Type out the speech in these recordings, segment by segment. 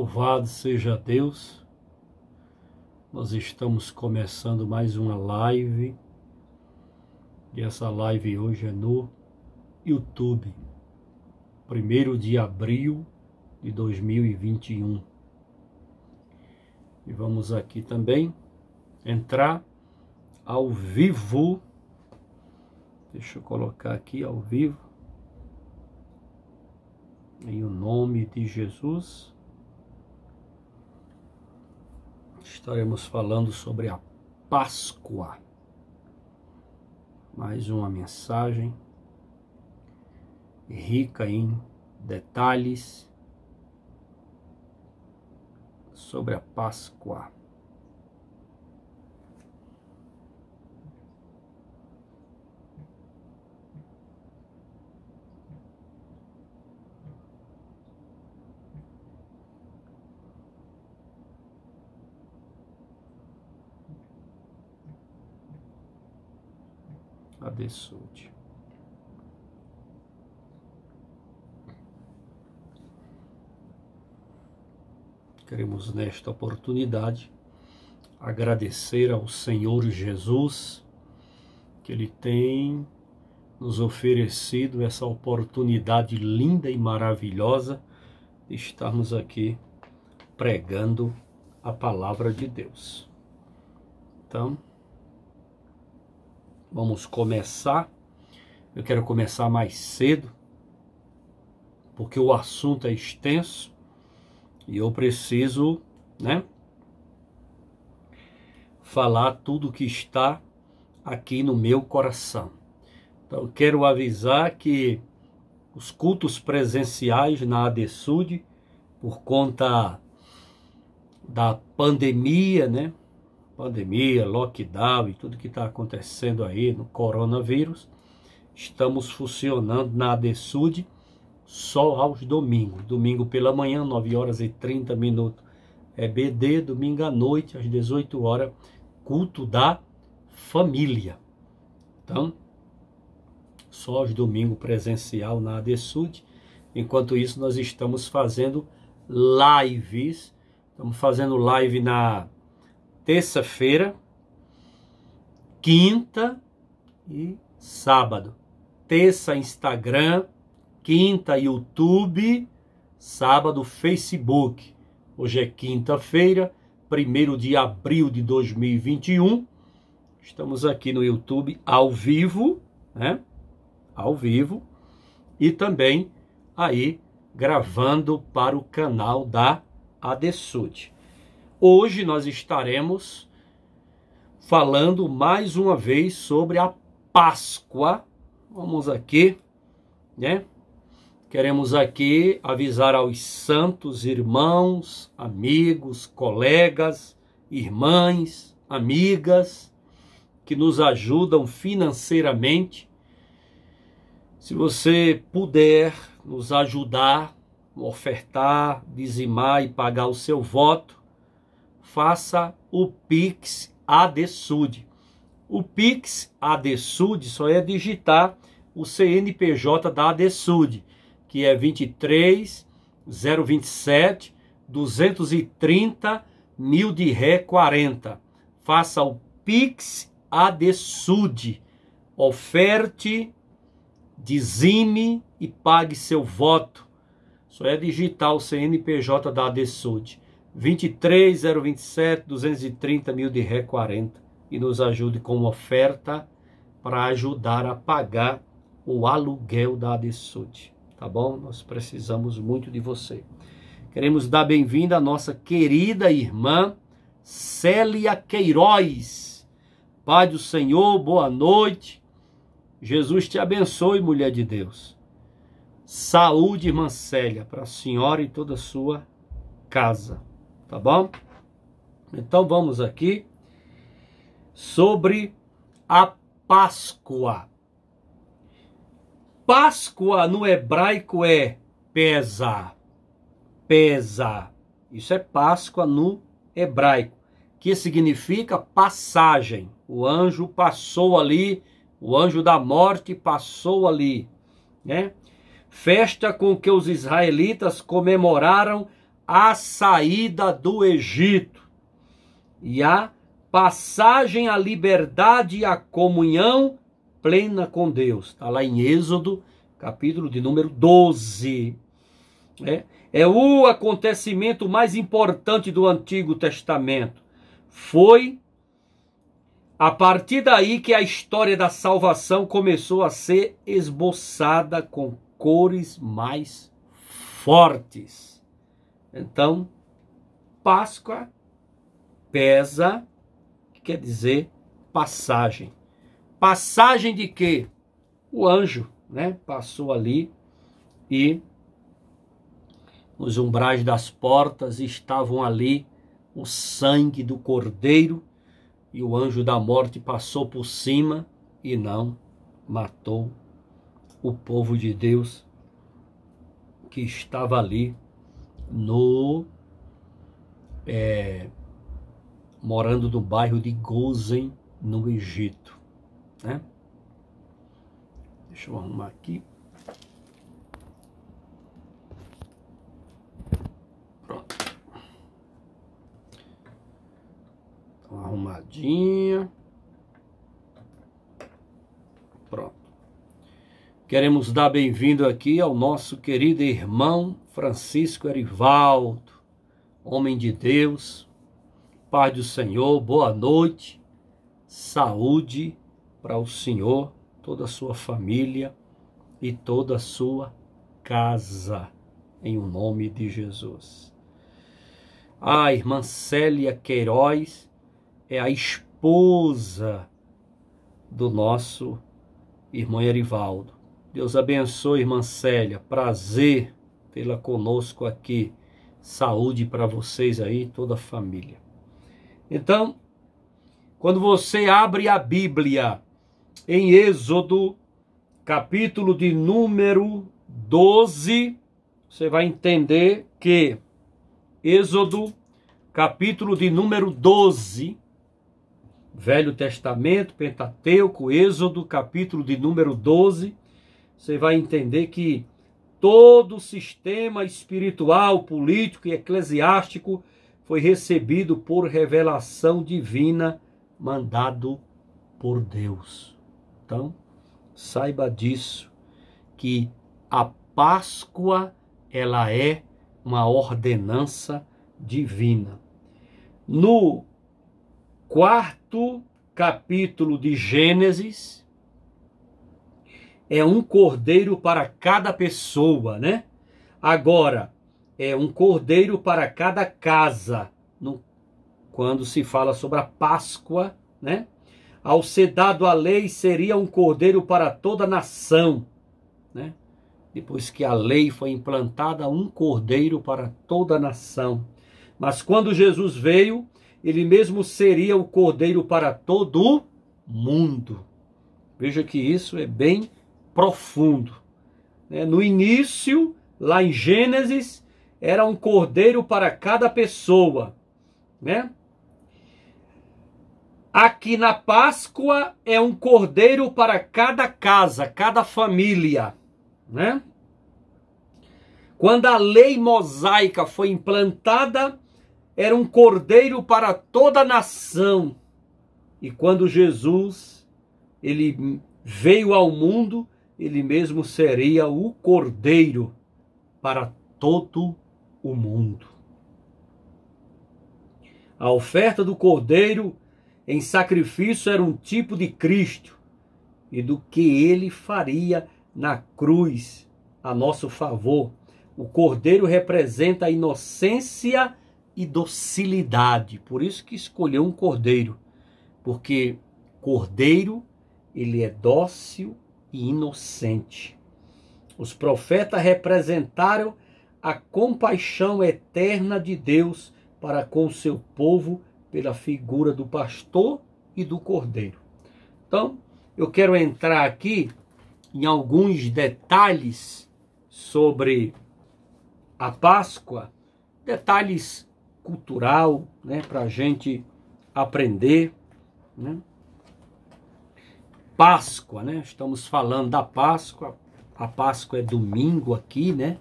Louvado seja Deus, nós estamos começando mais uma live, e essa live hoje é no YouTube, 1º de abril de 2021. E vamos aqui também entrar ao vivo, deixa eu colocar aqui ao vivo, em o nome de Jesus. Estaremos falando sobre a Páscoa. Mais uma mensagem rica em detalhes sobre a Páscoa. Adesud. Queremos nesta oportunidade agradecer ao Senhor Jesus que Ele tem nos oferecido essa oportunidade linda e maravilhosa de estarmos aqui pregando a palavra de Deus. Então, vamos começar. Eu quero começar mais cedo, porque o assunto é extenso e eu preciso, falar tudo que está aqui no meu coração. Então, eu quero avisar que os cultos presenciais na Adesud, por conta da pandemia, pandemia, lockdown e tudo que está acontecendo aí no coronavírus, estamos funcionando na Adesud só aos domingos. Domingo pela manhã, 9h30, EBD. Domingo à noite, às 18h, culto da família. Então, só aos domingos presencial na Adesud. Enquanto isso, nós estamos fazendo lives. Estamos fazendo live na terça-feira, quinta e sábado. Terça, Instagram, quinta, YouTube, sábado, Facebook. Hoje é quinta-feira, 1º de abril de 2021. Estamos aqui no YouTube ao vivo, Ao vivo. E também aí gravando para o canal da Adesud. Hoje nós estaremos falando mais uma vez sobre a Páscoa. Vamos aqui, Queremos aqui avisar aos santos irmãos, amigos, colegas, irmãs, amigas, que nos ajudam financeiramente. Se você puder nos ajudar, ofertar, dizimar e pagar o seu voto, faça o Pix Adesud. O Pix Adesud só é digitar o CNPJ da Adesud, que é 23 027 230 mil de ré 40. Faça o Pix Adesud. Oferte, dizime e pague seu voto. Só é digitar o CNPJ da Adesud. 23 027 230 mil de ré 40. E nos ajude com oferta para ajudar a pagar o aluguel da Adesud. Tá bom? Nós precisamos muito de você. Queremos dar bem-vinda à nossa querida irmã Célia Queiroz. Pai do Senhor, boa noite. Jesus te abençoe, mulher de Deus. Saúde, irmã Célia, para a senhora e toda a sua casa. Tá bom? Então vamos aqui sobre a Páscoa. Páscoa no hebraico é pesar. Pesar. Isso é Páscoa no hebraico, que significa passagem. O anjo passou ali, o anjo da morte passou ali, Festa com que os israelitas comemoraram a saída do Egito e a passagem à liberdade e à comunhão plena com Deus. Está lá em Êxodo, capítulo de número 12. É o acontecimento mais importante do Antigo Testamento. Foi a partir daí que a história da salvação começou a ser esboçada com cores mais fortes. Então, Páscoa pesa, que quer dizer passagem. Passagem de quê? O anjo, né, passou ali e nos umbrais das portas estavam ali o sangue do cordeiro, e o anjo da morte passou por cima e não matou o povo de Deus que estava ali morando no bairro de Gozen, no Egito, né? Deixa eu arrumar aqui. Pronto. Então, arrumadinha. Pronto. Queremos dar bem-vindo aqui ao nosso querido irmão Francisco Erivaldo, homem de Deus, paz do Senhor, boa noite, saúde para o Senhor, toda a sua família e toda a sua casa, em o nome de Jesus. A irmã Célia Queiroz é a esposa do nosso irmão Erivaldo. Deus abençoe, irmã Célia, prazer tê-la conosco aqui. Saúde para vocês aí, toda a família. Então, quando você abre a Bíblia em Êxodo, capítulo de número 12, você vai entender que Êxodo, capítulo de número 12, Velho Testamento, Pentateuco, Êxodo, capítulo de número 12, você vai entender que todo o sistema espiritual, político e eclesiástico foi recebido por revelação divina, mandado por Deus. Então, saiba disso, que a Páscoa, ela é uma ordenança divina. No quarto capítulo de Gênesis, é um cordeiro para cada pessoa, né? Agora, é um cordeiro para cada casa, quando se fala sobre a Páscoa, né? Ao ser dado a lei, seria um cordeiro para toda a nação, né? Depois que a lei foi implantada, um cordeiro para toda a nação. Mas quando Jesus veio, ele mesmo seria o cordeiro para todo o mundo. Veja que isso é bem profundo. No início, lá em Gênesis, era um cordeiro para cada pessoa, né? Aqui na Páscoa é um cordeiro para cada casa, cada família, né? Quando a lei mosaica foi implantada, era um cordeiro para toda a nação. E quando Jesus, ele veio ao mundo, ele mesmo seria o cordeiro para todo o mundo. A oferta do cordeiro em sacrifício era um tipo de Cristo e do que ele faria na cruz a nosso favor. O cordeiro representa a inocência e docilidade. Por isso que escolheu um cordeiro, porque cordeiro, ele é dócil e inocente. Os profetas representaram a compaixão eterna de Deus para com o seu povo pela figura do pastor e do cordeiro. Então, eu quero entrar aqui em alguns detalhes sobre a Páscoa, detalhes cultural, né, para a gente aprender, né? Páscoa, né? Estamos falando da Páscoa. A Páscoa é domingo aqui, né?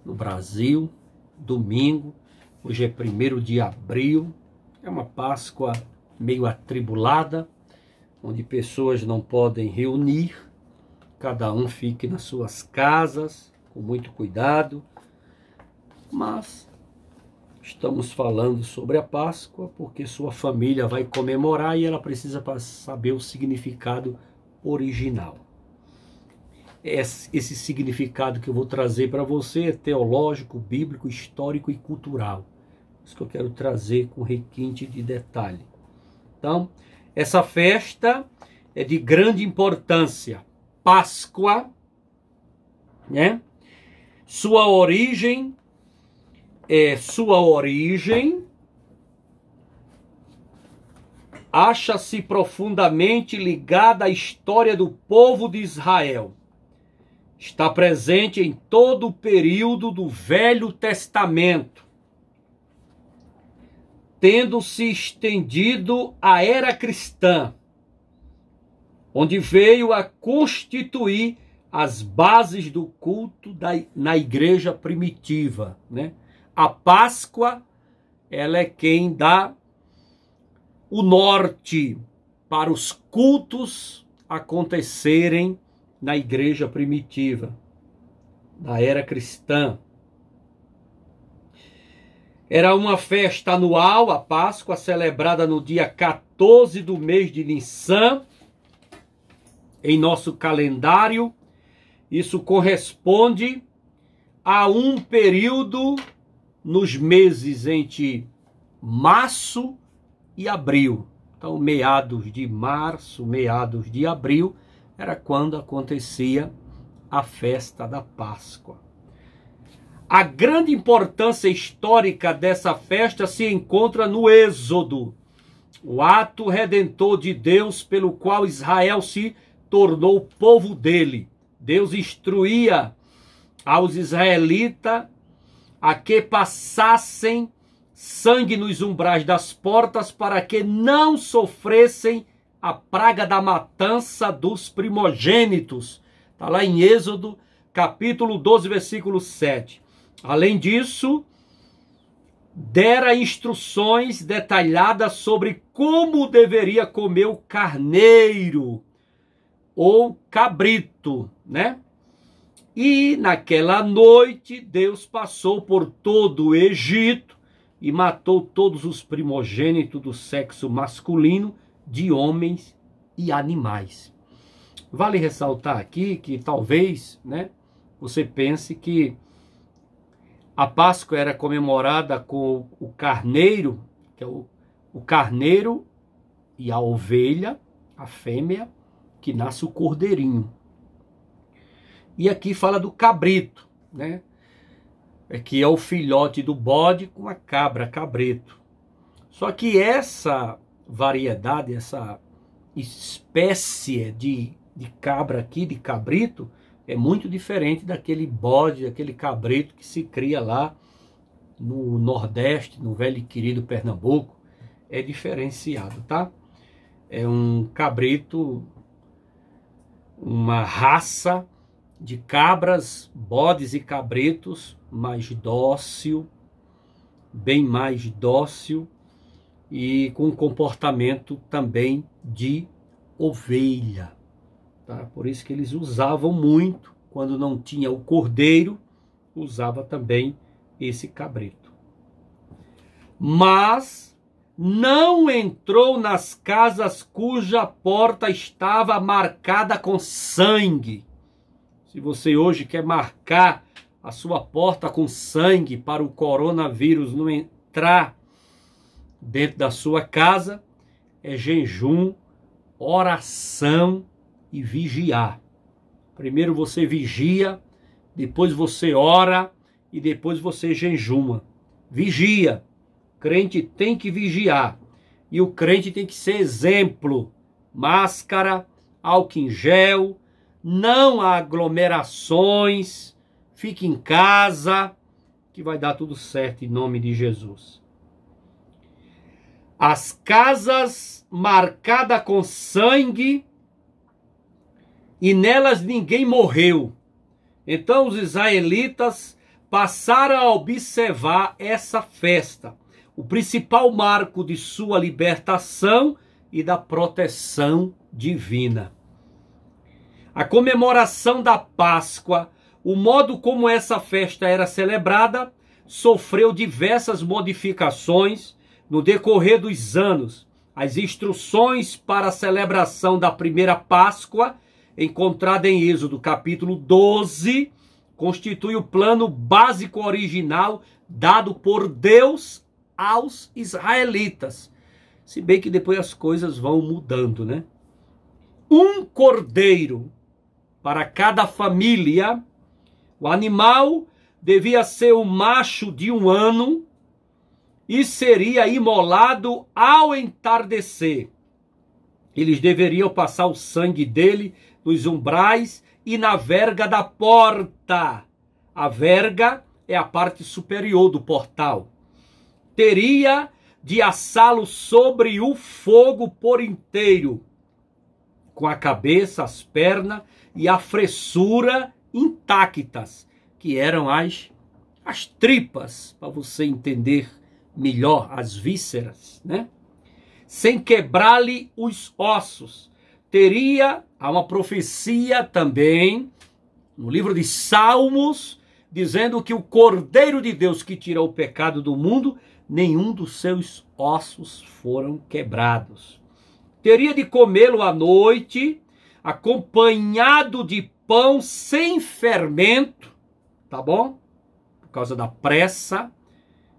No Brasil. domingo, hoje é 1º de abril, é uma Páscoa meio atribulada, onde pessoas não podem reunir, cada um fique nas suas casas, com muito cuidado, mas estamos falando sobre a Páscoa porque sua família vai comemorar e ela precisa saber o significado original. Esse significado que eu vou trazer para você é teológico, bíblico, histórico e cultural. Isso que eu quero trazer com requinte de detalhe. Então, essa festa é de grande importância. Páscoa, né? Sua origem acha-se profundamente ligada à história do povo de Israel. Está presente em todo o período do Velho Testamento, tendo se estendido à era cristã, onde veio a constituir as bases do culto na igreja primitiva, né? A Páscoa, ela é quem dá o norte para os cultos acontecerem na igreja primitiva, na era cristã. Era uma festa anual, a Páscoa, celebrada no dia 14 do mês de Nissan, em nosso calendário. Isso corresponde a um período nos meses entre março e abril. Então, meados de março, meados de abril, era quando acontecia a festa da Páscoa. A grande importância histórica dessa festa se encontra no Êxodo, o ato redentor de Deus pelo qual Israel se tornou o povo dele. Deus instruía aos israelitas a que passassem sangue nos umbrais das portas para que não sofressem a praga da matança dos primogênitos. Está lá em Êxodo, capítulo 12, versículo 7. Além disso, dera instruções detalhadas sobre como deveria comer o carneiro ou cabrito, né? E naquela noite, Deus passou por todo o Egito e matou todos os primogênitos do sexo masculino, de homens e animais. Vale ressaltar aqui que talvez, né, você pense que a Páscoa era comemorada com o carneiro, que é o carneiro e a ovelha, a fêmea, que nasce o cordeirinho. E aqui fala do cabrito, né? Que é o filhote do bode com a cabra, cabrito. Só que essa variedade, essa espécie de cabra aqui, de cabrito, é muito diferente daquele bode, daquele cabrito que se cria lá no Nordeste, no velho e querido Pernambuco. É diferenciado, tá? É um cabrito, uma raça de cabras, bodes e cabritos mais dócil, bem mais dócil e com comportamento também de ovelha, tá? Por isso que eles usavam muito, quando não tinha o cordeiro, usava também esse cabrito. Mas não entrou nas casas cuja porta estava marcada com sangue. Se você hoje quer marcar a sua porta com sangue para o coronavírus não entrar dentro da sua casa, é jejum, oração e vigiar. Primeiro você vigia, depois você ora e depois você jejuma. Vigia. O crente tem que vigiar. E o crente tem que ser exemplo. Máscara, álcool em gel, não há aglomerações, fique em casa, que vai dar tudo certo em nome de Jesus. As casas marcadas com sangue e nelas ninguém morreu. Então os israelitas passaram a observar essa festa, o principal marco de sua libertação e da proteção divina. A comemoração da Páscoa, o modo como essa festa era celebrada, sofreu diversas modificações no decorrer dos anos. As instruções para a celebração da primeira Páscoa, encontrada em Êxodo capítulo 12, constitui o plano básico original dado por Deus aos israelitas. Se bem que depois as coisas vão mudando, né? Um cordeiro para cada família. O animal devia ser o macho de 1 ano e seria imolado ao entardecer. Eles deveriam passar o sangue dele nos umbrais e na verga da porta. A verga é a parte superior do portal. Teria de assá-lo sobre o fogo por inteiro, com a cabeça, as pernas e a fressura intactas, que eram as tripas, para você entender melhor, as vísceras, né? Sem quebrar-lhe os ossos. Há uma profecia também, no livro de Salmos, dizendo que o Cordeiro de Deus que tira o pecado do mundo, nenhum dos seus ossos foram quebrados. Teria de comê-lo à noite, acompanhado de pão sem fermento, tá bom? Por causa da pressa,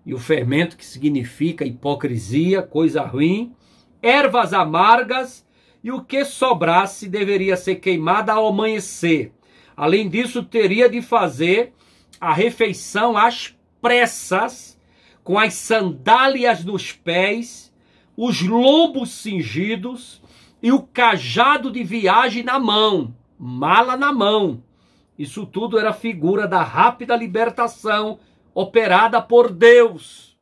e o fermento que significa hipocrisia, coisa ruim, ervas amargas, e o que sobrasse deveria ser queimado ao amanhecer. Além disso, teria de fazer a refeição às pressas, com as sandálias nos pés, os lombos cingidos e o cajado de viagem na mão, mala na mão. Isso tudo era figura da rápida libertação operada por Deus.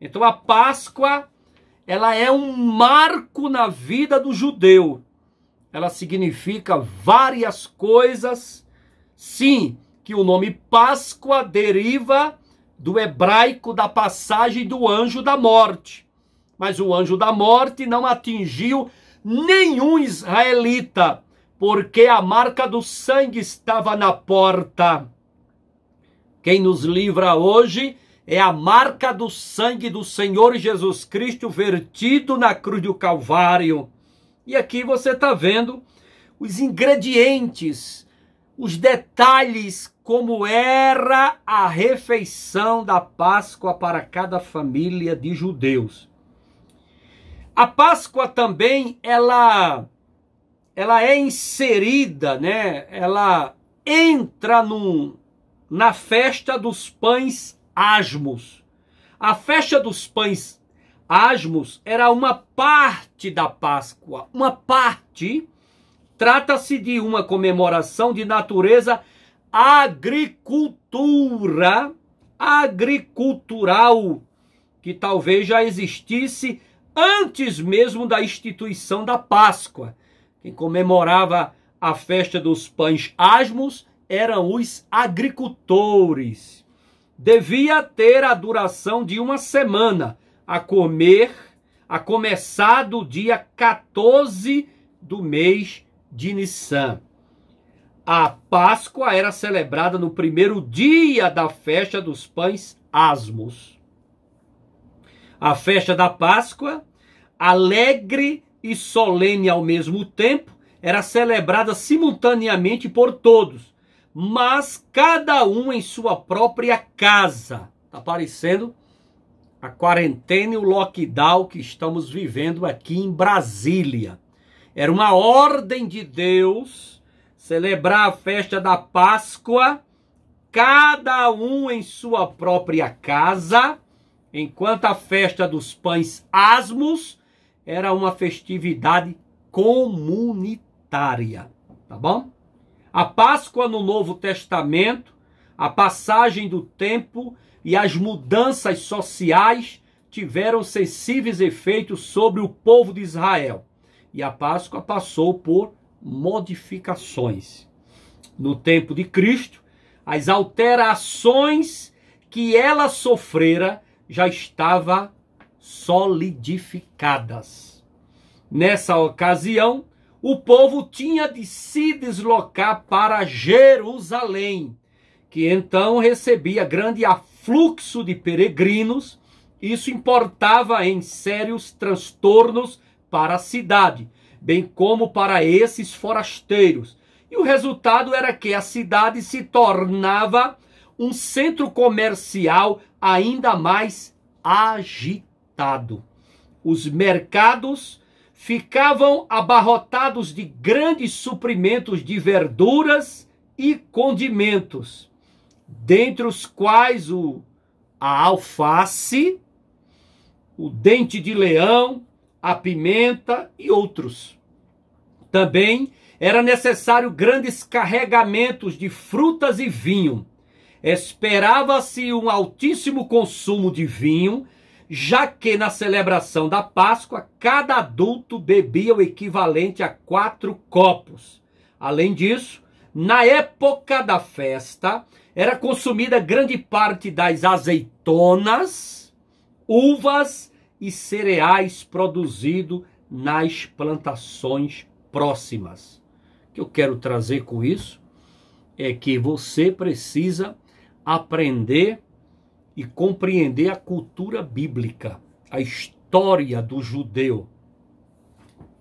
Então a Páscoa, ela é um marco na vida do judeu. Ela significa várias coisas. Sim, que o nome Páscoa deriva do hebraico da passagem do anjo da morte. Mas o anjo da morte não atingiu nenhum israelita, porque a marca do sangue estava na porta. Quem nos livra hoje é a marca do sangue do Senhor Jesus Cristo vertido na cruz do Calvário. E aqui você está vendo os ingredientes, os detalhes, como era a refeição da Páscoa para cada família de judeus. A Páscoa também, ela é inserida, né? Ela entra na festa dos pães asmos. A festa dos pães asmos era uma parte da Páscoa. Uma parte. Trata-se de uma comemoração de natureza agricultural, que talvez já existisse antes mesmo da instituição da Páscoa. Quem comemorava a festa dos pães asmos eram os agricultores. Devia ter a duração de 1 semana, a começar do dia 14 do mês de Nissan. A Páscoa era celebrada no primeiro dia da festa dos pães asmos. A festa da Páscoa, alegre e solene ao mesmo tempo, era celebrada simultaneamente por todos, mas cada um em sua própria casa. Está parecendo a quarentena e o lockdown que estamos vivendo aqui em Brasília. Era uma ordem de Deus celebrar a festa da Páscoa, cada um em sua própria casa, enquanto a festa dos pães asmos era uma festividade comunitária, tá bom? A Páscoa no Novo Testamento, a passagem do tempo e as mudanças sociais tiveram sensíveis efeitos sobre o povo de Israel. E a Páscoa passou por modificações. No tempo de Cristo, as alterações que ela sofrera já estava solidificadas. Nessa ocasião, o povo tinha de se deslocar para Jerusalém, que então recebia grande afluxo de peregrinos. Isso importava em sérios transtornos para a cidade, bem como para esses forasteiros. E o resultado era que a cidade se tornava um centro comercial ainda mais agitado. Os mercados ficavam abarrotados de grandes suprimentos de verduras e condimentos, dentre os quais a alface, o dente de leão, a pimenta e outros. Também era necessário grandes carregamentos de frutas e vinho. Esperava-se um altíssimo consumo de vinho, já que na celebração da Páscoa, cada adulto bebia o equivalente a 4 copos. Além disso, na época da festa, era consumida grande parte das azeitonas, uvas e cereais produzidos nas plantações próximas. O que eu quero trazer com isso é que você precisa aprender e compreender a cultura bíblica, a história do judeu,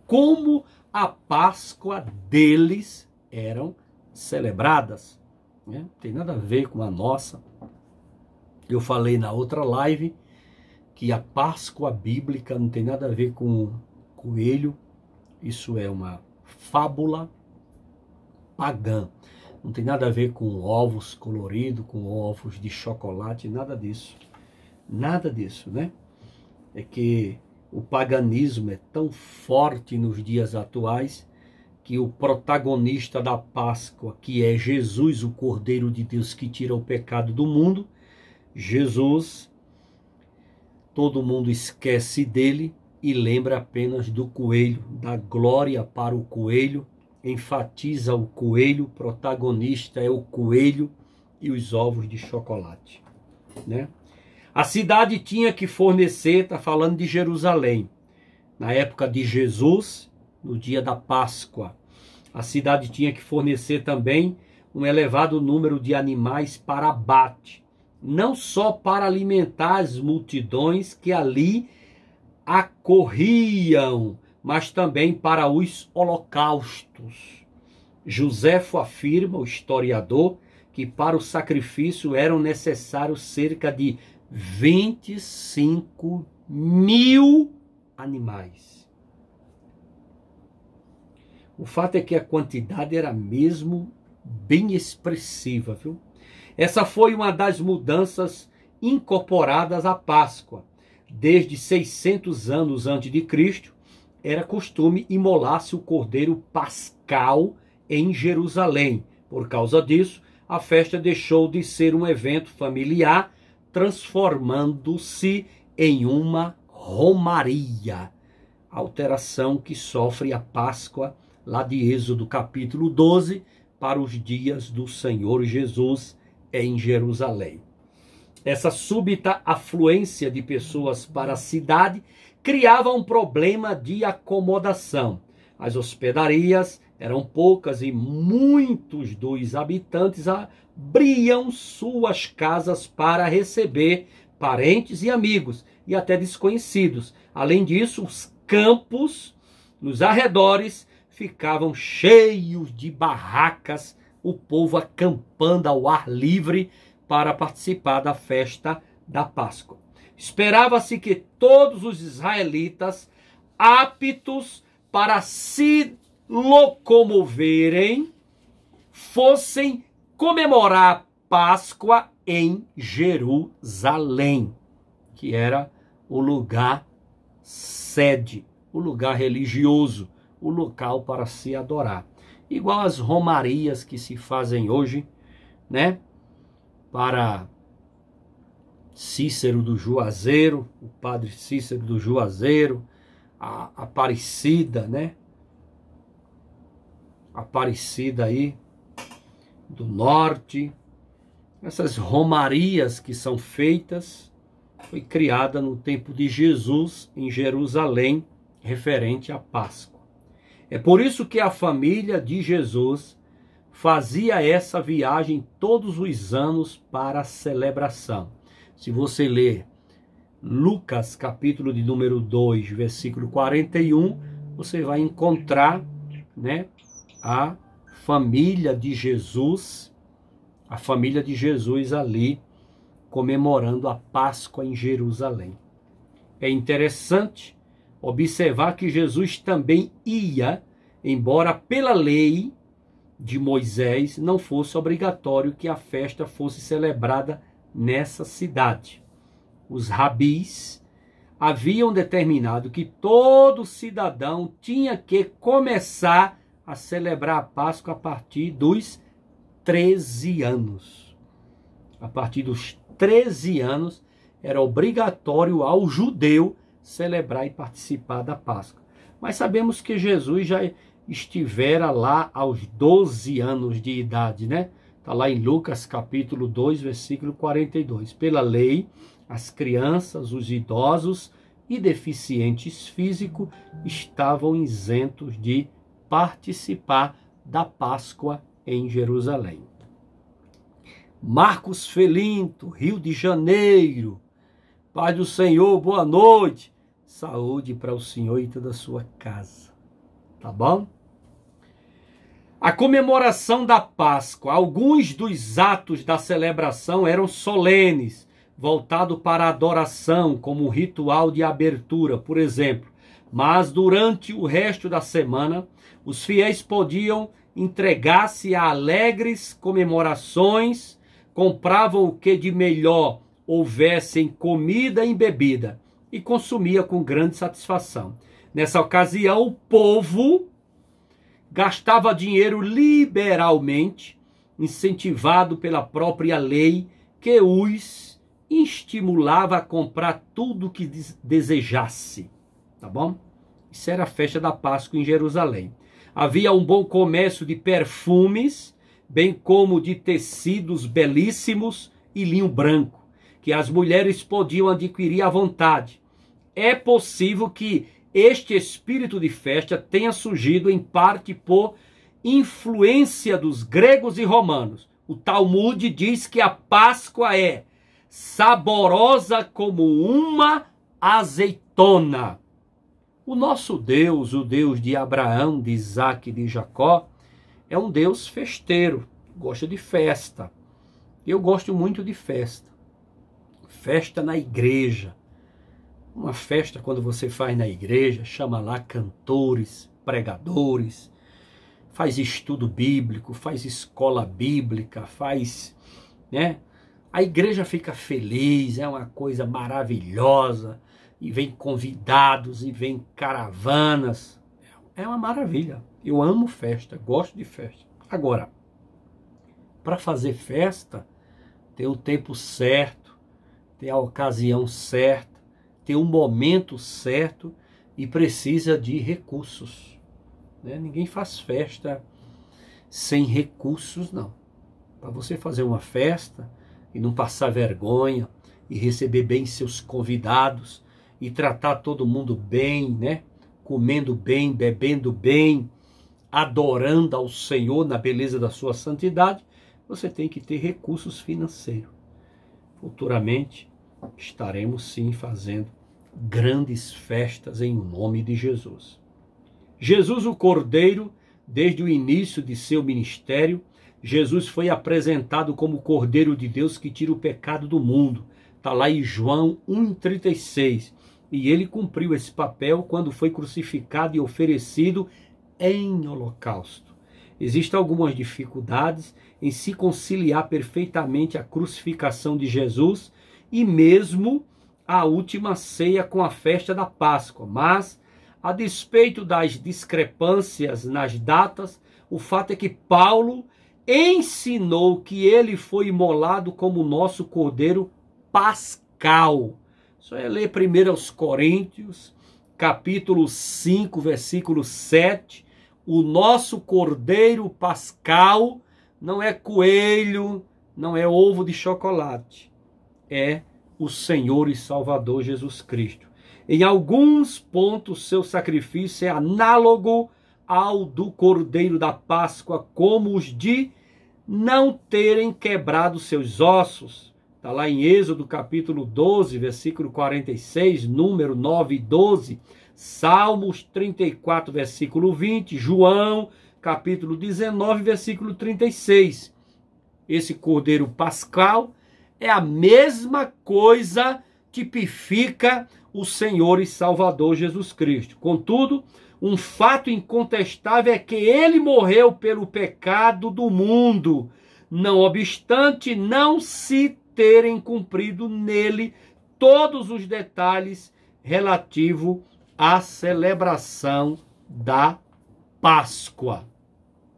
como a Páscoa deles eram celebradas. Não tem nada a ver com a nossa. Eu falei na outra live que a Páscoa bíblica não tem nada a ver com coelho. Isso é uma fábula pagã. Não tem nada a ver com ovos coloridos, com ovos de chocolate, nada disso. Nada disso, né? É que o paganismo é tão forte nos dias atuais que o protagonista da Páscoa, que é Jesus, o Cordeiro de Deus que tira o pecado do mundo, Jesus, todo mundo esquece dele e lembra apenas do coelho, da glória para o coelho, enfatiza o coelho, o protagonista é o coelho e os ovos de chocolate, né? A cidade tinha que fornecer, está falando de Jerusalém, na época de Jesus, no dia da Páscoa, a cidade tinha que fornecer também um elevado número de animais para abate, não só para alimentar as multidões que ali acorriam, mas também para os holocaustos. Joséfo afirma, o historiador, que para o sacrifício eram necessários cerca de 25.000 animais. O fato é que a quantidade era mesmo bem expressiva, viu? Essa foi uma das mudanças incorporadas à Páscoa. Desde 600 anos antes de Cristo, era costume imolar-se o cordeiro pascal em Jerusalém. Por causa disso, a festa deixou de ser um evento familiar, transformando-se em uma romaria. Alteração que sofre a Páscoa, lá de Êxodo capítulo 12, para os dias do Senhor Jesus em Jerusalém. Essa súbita afluência de pessoas para a cidade criava um problema de acomodação. As hospedarias eram poucas e muitos dos habitantes abriam suas casas para receber parentes e amigos e até desconhecidos. Além disso, os campos nos arredores ficavam cheios de barracas, o povo acampando ao ar livre para participar da festa da Páscoa. Esperava-se que todos os israelitas aptos para se locomoverem fossem comemorar a Páscoa em Jerusalém, que era o lugar sede, o lugar religioso, o local para se adorar. Igual as romarias que se fazem hoje, né? Para Cícero do Juazeiro, o padre Cícero do Juazeiro, a Aparecida, né? Aparecida aí do norte, essas romarias que são feitas, foi criada no tempo de Jesus em Jerusalém, referente à Páscoa. É por isso que a família de Jesus fazia essa viagem todos os anos para a celebração. Se você ler Lucas, capítulo de número 2, versículo 41, você vai encontrar, né, a família de Jesus ali comemorando a Páscoa em Jerusalém. É interessante observar que Jesus também ia, embora pela lei de Moisés não fosse obrigatório que a festa fosse celebrada nessa cidade. Os rabis haviam determinado que todo cidadão tinha que começar a celebrar a Páscoa a partir dos 13 anos. A partir dos 13 anos era obrigatório ao judeu celebrar e participar da Páscoa. Mas sabemos que Jesus já estivera lá aos 12 anos de idade, né? Está lá em Lucas capítulo 2, versículo 42. Pela lei, as crianças, os idosos e deficientes físicos estavam isentos de participar da Páscoa em Jerusalém. Marcos Felinto, Rio de Janeiro. Paz do Senhor, boa noite. Saúde para o Senhor e toda a sua casa. Tá bom? A comemoração da Páscoa. Alguns dos atos da celebração eram solenes, voltados para a adoração, como um ritual de abertura, por exemplo. Mas durante o resto da semana, os fiéis podiam entregar-se a alegres comemorações, compravam o que de melhor houvesse em comida e bebida e consumia com grande satisfação. Nessa ocasião, o povo gastava dinheiro liberalmente, incentivado pela própria lei que os estimulava a comprar tudo o que desejasse. Tá bom? Isso era a festa da Páscoa em Jerusalém. Havia um bom comércio de perfumes, bem como de tecidos belíssimos e linho branco, que as mulheres podiam adquirir à vontade. É possível que este espírito de festa tenha surgido em parte por influência dos gregos e romanos. O Talmud diz que a Páscoa é saborosa como uma azeitona. O nosso Deus, o Deus de Abraão, de Isaac e de Jacó, é um Deus festeiro, gosta de festa. Eu gosto muito de festa. Festa na igreja. Uma festa, quando você faz na igreja, chama lá cantores, pregadores, faz estudo bíblico, faz escola bíblica, faz, né? A igreja fica feliz, é uma coisa maravilhosa, e vem convidados, e vem caravanas. É uma maravilha. Eu amo festa, gosto de festa. Agora, para fazer festa, tem o tempo certo, tem a ocasião certa, tem um momento certo e precisa de recursos, né? Ninguém faz festa sem recursos, não. Para você fazer uma festa e não passar vergonha e receber bem seus convidados e tratar todo mundo bem, né? Comendo bem, bebendo bem, adorando ao Senhor na beleza da sua santidade, você tem que ter recursos financeiros. Futuramente estaremos sim fazendo grandes festas em nome de Jesus. Jesus o Cordeiro, desde o início de seu ministério, Jesus foi apresentado como o Cordeiro de Deus que tira o pecado do mundo. Está lá em João 1,36. E ele cumpriu esse papel quando foi crucificado e oferecido em holocausto. Existem algumas dificuldades em se conciliar perfeitamente a crucificação de Jesus e mesmo a última ceia com a festa da Páscoa. Mas, a despeito das discrepâncias nas datas, o fato é que Paulo ensinou que ele foi imolado como nosso Cordeiro Pascal. Só é ler 1 Coríntios, capítulo 5, versículo 7. O nosso Cordeiro Pascal não é coelho, não é ovo de chocolate, é o Senhor e Salvador Jesus Cristo. Em alguns pontos, seu sacrifício é análogo ao do Cordeiro da Páscoa, como os de não terem quebrado seus ossos. Está lá em Êxodo capítulo 12, versículo 46, número 9 e 12, Salmos 34, versículo 20, João capítulo 19, versículo 36. Esse Cordeiro Pascal é a mesma coisa, tipifica o Senhor e Salvador Jesus Cristo. Contudo, um fato incontestável é que ele morreu pelo pecado do mundo, não obstante não se terem cumprido nele todos os detalhes relativos à celebração da Páscoa.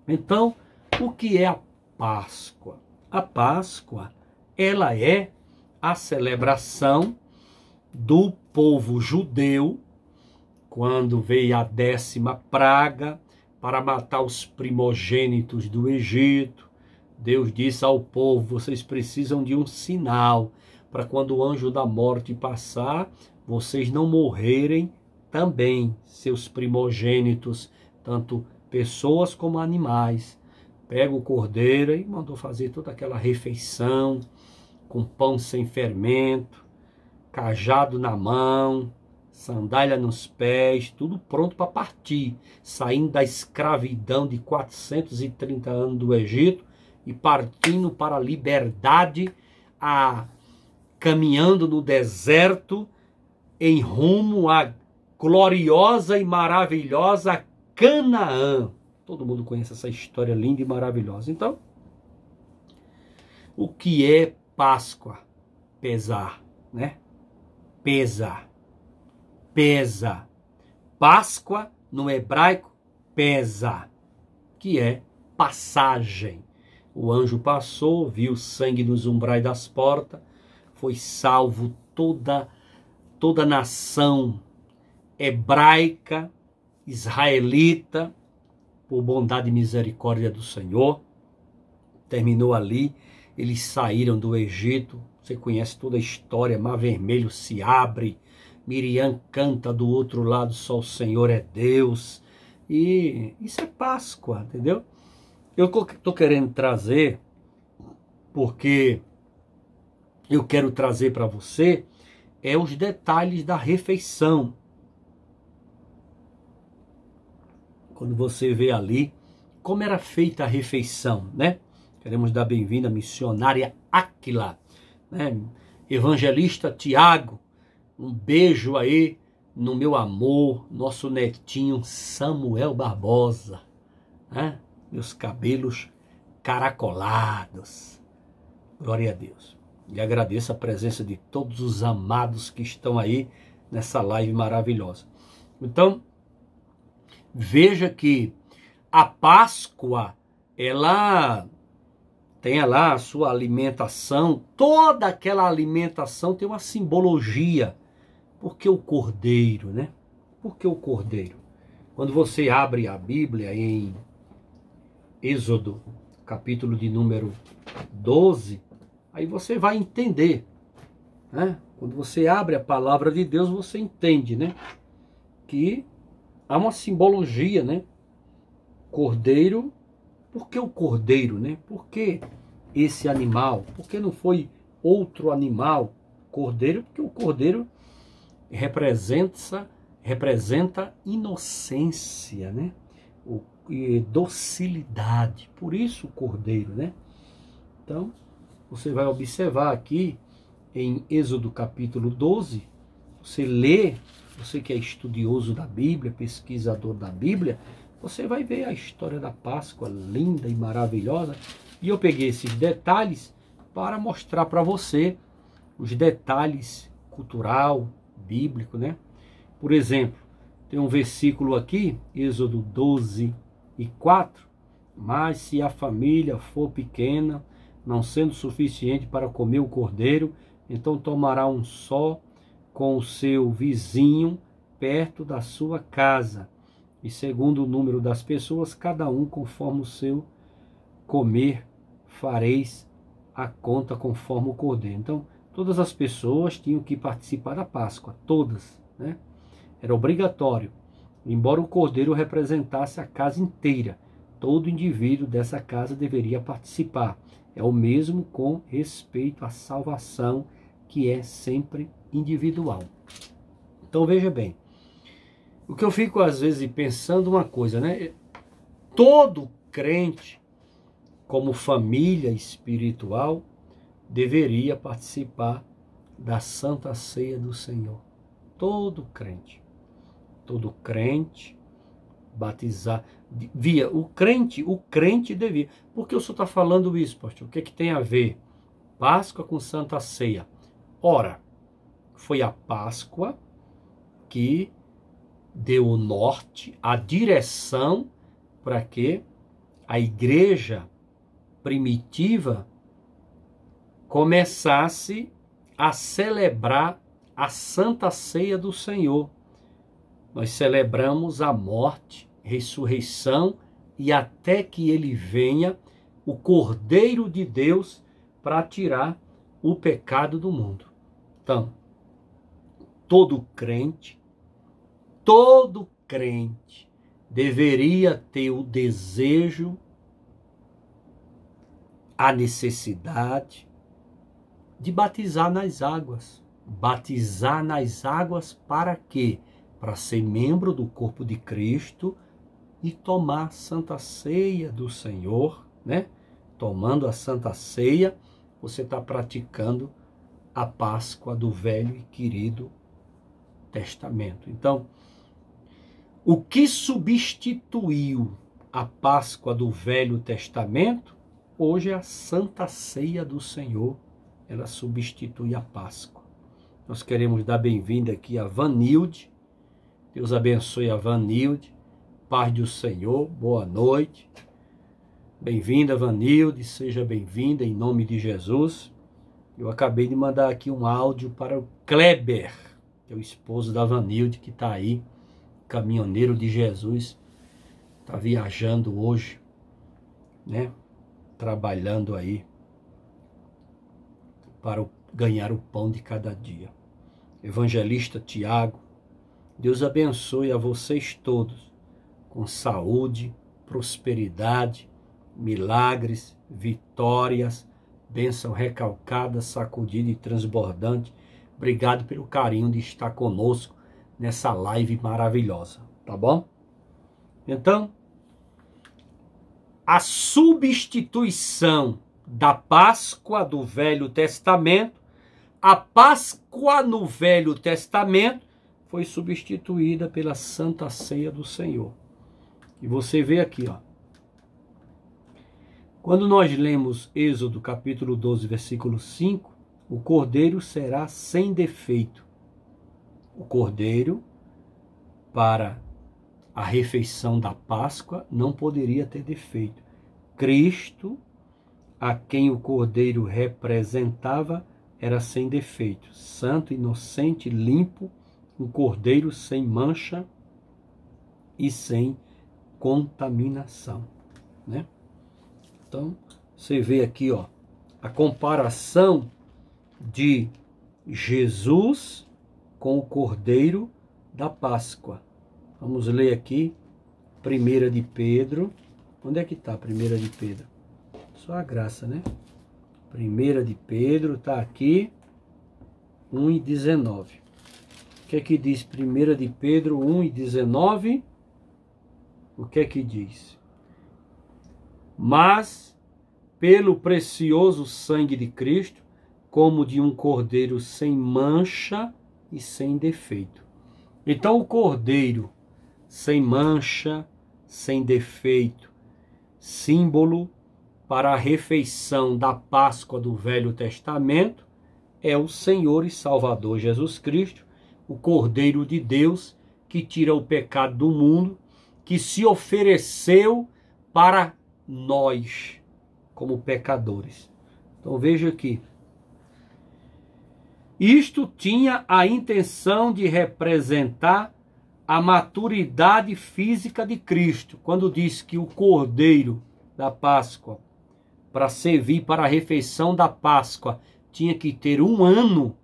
Então, o que é a Páscoa? A Páscoa, ela é a celebração do povo judeu, quando veio a 10ª praga para matar os primogênitos do Egito. Deus disse ao povo: vocês precisam de um sinal, para quando o anjo da morte passar, vocês não morrerem também, seus primogênitos, tanto pessoas como animais. Pega o cordeiro e mandou fazer toda aquela refeição, com pão sem fermento, cajado na mão, sandália nos pés, tudo pronto para partir, saindo da escravidão de 430 anos do Egito e partindo para a liberdade, caminhando no deserto em rumo à gloriosa e maravilhosa Canaã. Todo mundo conhece essa história linda e maravilhosa. Então, o que é Páscoa? Pesar, né? Pesa. Páscoa, no hebraico, pesa, que é passagem. O anjo passou, viu sangue nos umbrais das portas, foi salvo toda a nação hebraica, israelita, por bondade e misericórdia do Senhor. Terminou ali, eles saíram do Egito. Você conhece toda a história, Mar Vermelho se abre, Miriam canta do outro lado, só o Senhor é Deus. E isso é Páscoa, entendeu? Eu estou querendo trazer, porque eu quero trazer para você os detalhes da refeição. Quando você vê ali como era feita a refeição, né? Queremos dar bem-vinda à missionária Áquila, né? Evangelista Tiago, um beijo aí no meu amor, nosso netinho Samuel Barbosa, né? Meus cabelos caracolados. Glória a Deus. E agradeço a presença de todos os amados que estão aí nessa live maravilhosa. Então, veja que a Páscoa, ela tem lá a sua alimentação, toda aquela alimentação tem uma simbologia. Por que o cordeiro, né? Por que o cordeiro? Quando você abre a Bíblia em Êxodo, capítulo de número 12, aí você vai entender, né? Quando você abre a palavra de Deus, você entende, né? Que há uma simbologia, né? Cordeiro, por que o cordeiro, né? Por que esse animal? Por que não foi outro animal? Cordeiro, porque o cordeiro representa inocência, né? E docilidade. Por isso o cordeiro, né? Então, você vai observar aqui em Êxodo capítulo 12, você lê, você que é estudioso da Bíblia, pesquisador da Bíblia, você vai ver a história da Páscoa linda e maravilhosa. E eu peguei esses detalhes para mostrar para você os detalhes cultural, bíblico, né? Por exemplo, tem um versículo aqui, Êxodo 12 e 4. Mas se a família for pequena, não sendo suficiente para comer o cordeiro, então tomará um só com o seu vizinho perto da sua casa. E segundo o número das pessoas, cada um conforme o seu comer, fareis a conta conforme o cordeiro. Então, todas as pessoas tinham que participar da Páscoa, todas, né? Era obrigatório. Embora o cordeiro representasse a casa inteira, todo indivíduo dessa casa deveria participar. É o mesmo com respeito à salvação, que é sempre individual. Então veja bem, o que eu fico às vezes pensando uma coisa, né? Todo crente, como família espiritual, deveria participar da Santa Ceia do Senhor. Todo crente batizar, o crente devia. Por que o senhor está falando isso, pastor? O que é que tem a ver Páscoa com Santa Ceia? Ora, foi a Páscoa que deu o norte, a direção para que a igreja primitiva começasse a celebrar a Santa Ceia do Senhor. Nós celebramos a morte, ressurreição e até que ele venha, o Cordeiro de Deus, para tirar o pecado do mundo. Então, todo crente deveria ter o desejo, a necessidade de batizar nas águas. Batizar nas águas para quê? Para ser membro do corpo de Cristo e tomar a Santa Ceia do Senhor, né? Tomando a Santa Ceia, você está praticando a Páscoa do velho e querido Testamento. Então, o que substituiu a Páscoa do Velho Testamento, hoje é a Santa Ceia do Senhor. Ela substitui a Páscoa. Nós queremos dar bem-vinda aqui a Vanilde. Deus abençoe a Vanilde. Paz do Senhor, boa noite. Bem-vinda, Vanilde, seja bem-vinda em nome de Jesus. Eu acabei de mandar aqui um áudio para o Kleber, que é o esposo da Vanilde, que está aí, caminhoneiro de Jesus, está viajando hoje, né? Trabalhando aí para ganhar o pão de cada dia. Evangelista Tiago, Deus abençoe a vocês todos com saúde, prosperidade, milagres, vitórias, bênção recalcada, sacudida e transbordante. Obrigado pelo carinho de estar conosco nessa live maravilhosa, tá bom? Então, a substituição da Páscoa do Velho Testamento, a Páscoa no Velho Testamento foi substituída pela Santa Ceia do Senhor. E você vê aqui, ó. Quando nós lemos Êxodo capítulo 12, versículo 5, o cordeiro será sem defeito. O cordeiro, para a refeição da Páscoa, não poderia ter defeito. Cristo, a quem o cordeiro representava, era sem defeito, santo, inocente, limpo, um cordeiro sem mancha e sem contaminação, né? Então, você vê aqui, ó, a comparação de Jesus com o cordeiro da Páscoa. Vamos ler aqui 1 de Pedro. Onde é que está 1 de Pedro? Só a graça, né? 1 de Pedro está aqui, 1:19. O que é que diz 1 de Pedro 1:19? O que é que diz? Mas, pelo precioso sangue de Cristo, como de um cordeiro sem mancha e sem defeito. Então, o cordeiro sem mancha, sem defeito, símbolo para a refeição da Páscoa do Velho Testamento, é o Senhor e Salvador Jesus Cristo, o Cordeiro de Deus, que tira o pecado do mundo, que se ofereceu para nós, como pecadores. Então veja aqui. Isto tinha a intenção de representar a maturidade física de Cristo. Quando diz que o Cordeiro da Páscoa para servir para a refeição da Páscoa, tinha que ter 1 ano,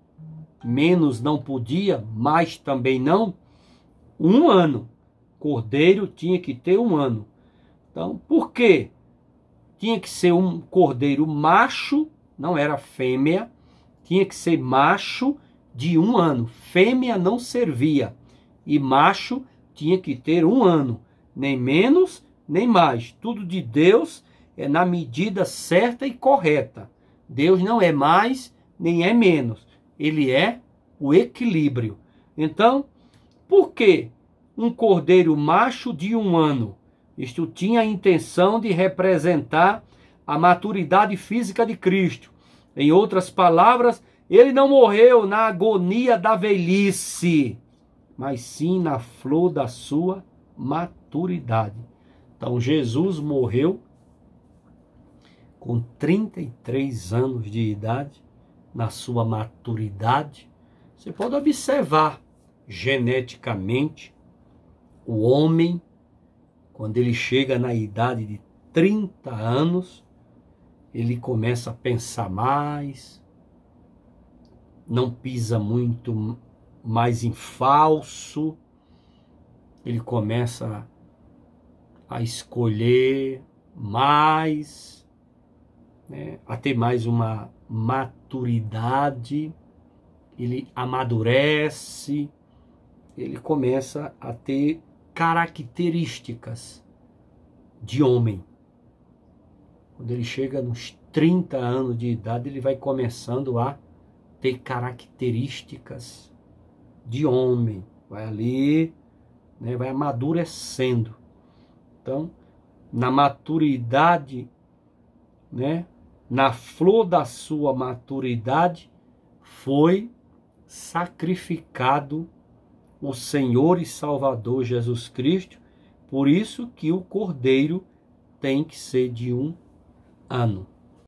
menos não podia, mais também não, 1 ano. Cordeiro tinha que ter 1 ano. Então, por quê? Tinha que ser um cordeiro macho, não era fêmea, tinha que ser macho de 1 ano. Fêmea não servia. E macho tinha que ter 1 ano, nem menos, nem mais. Tudo de Deus é na medida certa e correta. Deus não é mais, nem é menos. Ele é o equilíbrio. Então, por que um cordeiro macho de 1 ano? Isto tinha a intenção de representar a maturidade física de Cristo. Em outras palavras, ele não morreu na agonia da velhice, mas sim na flor da sua maturidade. Então, Jesus morreu com 33 anos de idade, na sua maturidade. Você pode observar geneticamente o homem, quando ele chega na idade de 30 anos, ele começa a pensar mais, não pisa muito mais em falso, ele começa a escolher mais, né, a ter mais uma maturidade, ele amadurece, ele começa a ter características de homem. Quando ele chega nos 30 anos de idade, ele vai começando a ter características de homem. Vai ali, né, vai amadurecendo. Então, na maturidade, né, na flor da sua maturidade, foi sacrificado o Senhor e Salvador Jesus Cristo. Por isso que o cordeiro tem que ser de 1 ano.